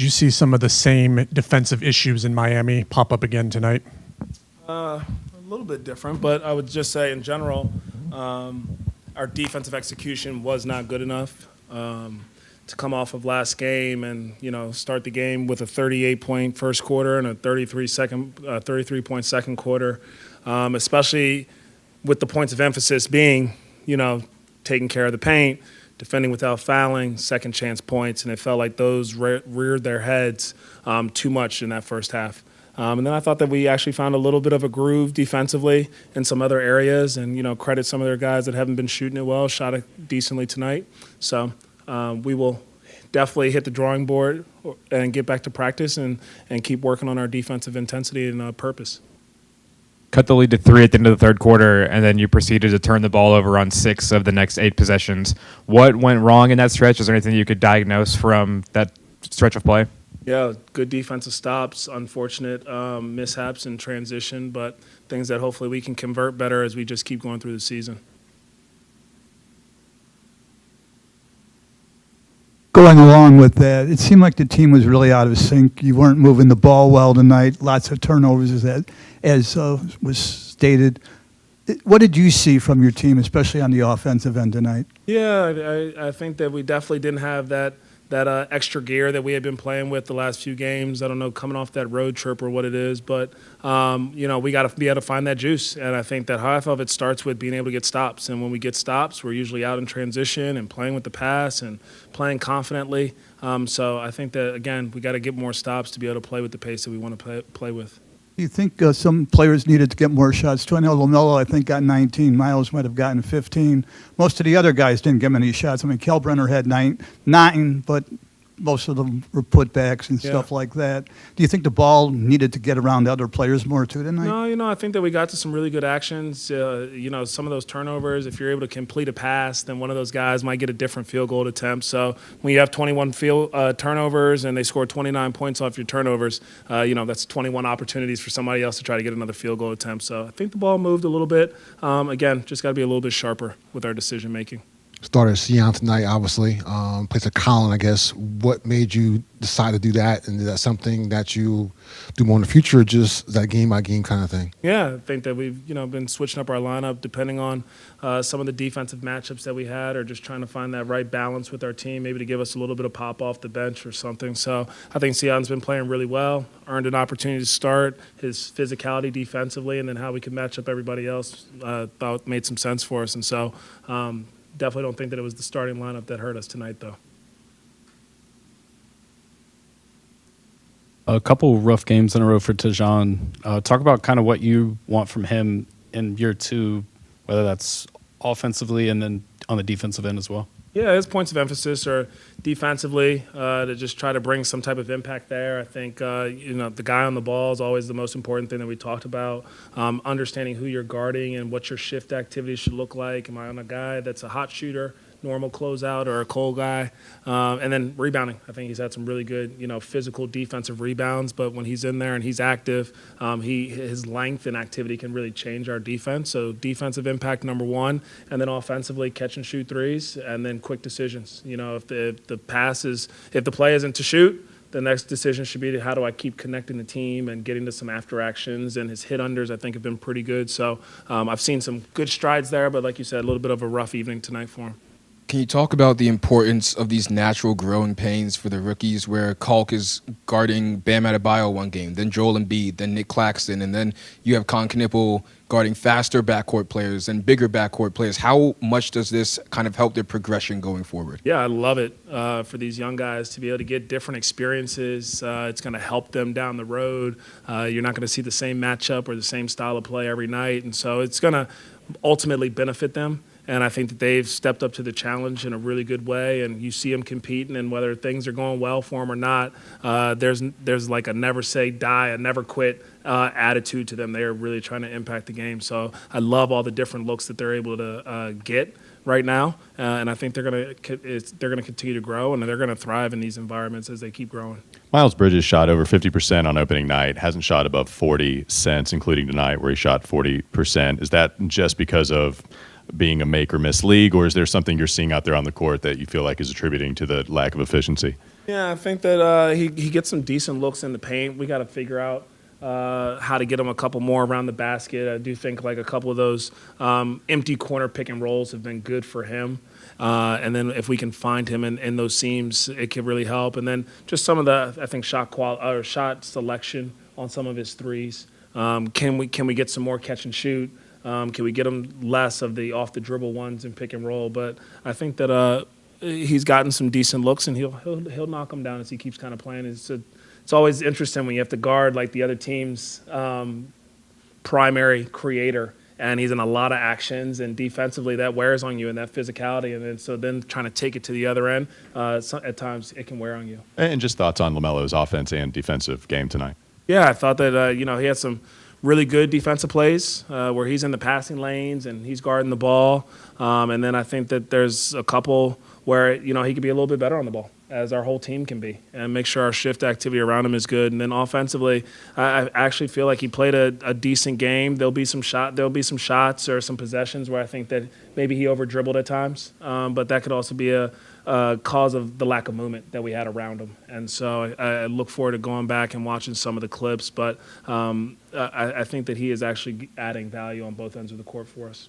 Did you see some of the same defensive issues in Miami pop up again tonight? A little bit different, but I would just say in general, our defensive execution was not good enough to come off of last game and start the game with a 38-point first quarter and a 33-point second quarter, especially with the points of emphasis being taking care of the paint, defending without fouling, second chance points, and it felt like those reared their heads too much in that first half. And then I thought that we actually found a little bit of a groove defensively in some other areas, and credit some of their guys that haven't been shooting it well, shot it decently tonight. So we will definitely hit the drawing board and get back to practice and keep working on our defensive intensity and purpose. Cut the lead to 3 at the end of the third quarter, and then you proceeded to turn the ball over on 6 of the next 8 possessions. What went wrong in that stretch? Is there anything you could diagnose from that stretch of play? Yeah, good defensive stops, unfortunate mishaps in transition, but things that hopefully we can convert better as we just keep going through the season. Going along with that, it seemed like the team was really out of sync. You weren't moving the ball well tonight. Lots of turnovers, as was stated. What did you see from your team, especially on the offensive end tonight? Yeah, I think that we definitely didn't have that extra gear that we had been playing with the last few games. I don't know, coming off that road trip or what it is, but we got to be able to find that juice. And I think that half of it starts with being able to get stops. And when we get stops, we're usually out in transition and playing with the pass and playing confidently. So I think that, again, we got to get more stops to be able to play with the pace that we want to play with. Do you think some players needed to get more shots too? I know LaMelo, I think, got 19. Miles might have gotten 15. Most of the other guys didn't get many shots. I mean, Kalbrenner had nine, but most of them were putbacks and stuff like that. Do you think the ball needed to get around other players more too tonight? No, I think that we got to some really good actions. Some of those turnovers, if you're able to complete a pass, then one of those guys might get a different field goal attempt. So when you have 21 turnovers and they score 29 points off your turnovers, that's 21 opportunities for somebody else to try to get another field goal attempt. So I think the ball moved a little bit. Again, just got to be a little bit sharper with our decision making. Started Sion tonight, obviously. Plays a Colin, I guess. What made you decide to do that? And is that something that you do more in the future, or just that game-by-game kind of thing? Yeah, I think that we've been switching up our lineup depending on some of the defensive matchups that we had, or just trying to find that right balance with our team, maybe to give us a little bit of pop off the bench or something. So I think Sion's been playing really well, earned an opportunity to start. His physicality defensively, and then how we could match up everybody else, thought made some sense for us. And so definitely don't think that it was the starting lineup that hurt us tonight, though. A couple rough games in a row for Tajon. Talk about kind of what you want from him in year 2, whether that's offensively and then on the defensive end as well. Yeah, his points of emphasis are defensively, to just try to bring some type of impact there. I think, the guy on the ball is always the most important thing that we talked about. Understanding who you're guarding and what your shift activities should look like. Am I on a guy that's a hot shooter, normal closeout, or a cold guy? And then rebounding. I think he's had some really good, physical defensive rebounds. But when he's in there and he's active, his length and activity can really change our defense. So defensive impact, number 1. And then offensively, catch and shoot threes, and then quick decisions. If the play isn't to shoot, the next decision should be how do I keep connecting the team and getting to some after actions. And his hit unders, I think, have been pretty good. So I've seen some good strides there, but like you said, a little bit of a rough evening tonight for him. Can you talk about the importance of these natural growing pains for the rookies, where Kalk is guarding Bam Adebayo one game, then Joel Embiid, then Nick Claxton, and then you have Con Knippel guarding faster backcourt players and bigger backcourt players? How much does this kind of help their progression going forward? Yeah, I love it for these young guys to be able to get different experiences. It's going to help them down the road. You're not going to see the same matchup or the same style of play every night, and so it's going to ultimately benefit them. And I think that they've stepped up to the challenge in a really good way. And you see them competing, and whether things are going well for them or not, there's like a never say die, a never quit attitude to them. They are really trying to impact the game. So I love all the different looks that they're able to get right now. And I think they're going to continue to grow, and they're going to thrive in these environments as they keep growing. Miles Bridges shot over 50% on opening night, hasn't shot above 40 since, including tonight where he shot 40%. Is that just because of being a make or miss league, or is there something you're seeing out there on the court that you feel like is attributing to the lack of efficiency? Yeah, I think that he gets some decent looks in the paint. We got to figure out how to get him a couple more around the basket. I do think like a couple of those empty corner pick and rolls have been good for him. And then if we can find him in those seams, it could really help. And then just some of the, I think, shot selection on some of his threes. Can we get some more catch and shoot? Can we get him less of the off the dribble ones and pick and roll? But I think that he's gotten some decent looks, and he'll knock them down as he keeps kind of playing. It's always interesting when you have to guard like the other team's primary creator, and he's in a lot of actions, and defensively that wears on you, and that physicality, and then trying to take it to the other end, at times it can wear on you. And just thoughts on LaMelo's offense and defensive game tonight. Yeah, I thought that he had some really good defensive plays where he's in the passing lanes and he's guarding the ball, and then I think that there's a couple where he could be a little bit better on the ball, as our whole team can be, and make sure our shift activity around him is good. And then offensively, I actually feel like he played a decent game. There'll be some shots or some possessions where I think that maybe he over dribbled at times, but that could also be a cause of the lack of movement that we had around him. And so I look forward to going back and watching some of the clips, but I think that he is actually adding value on both ends of the court for us.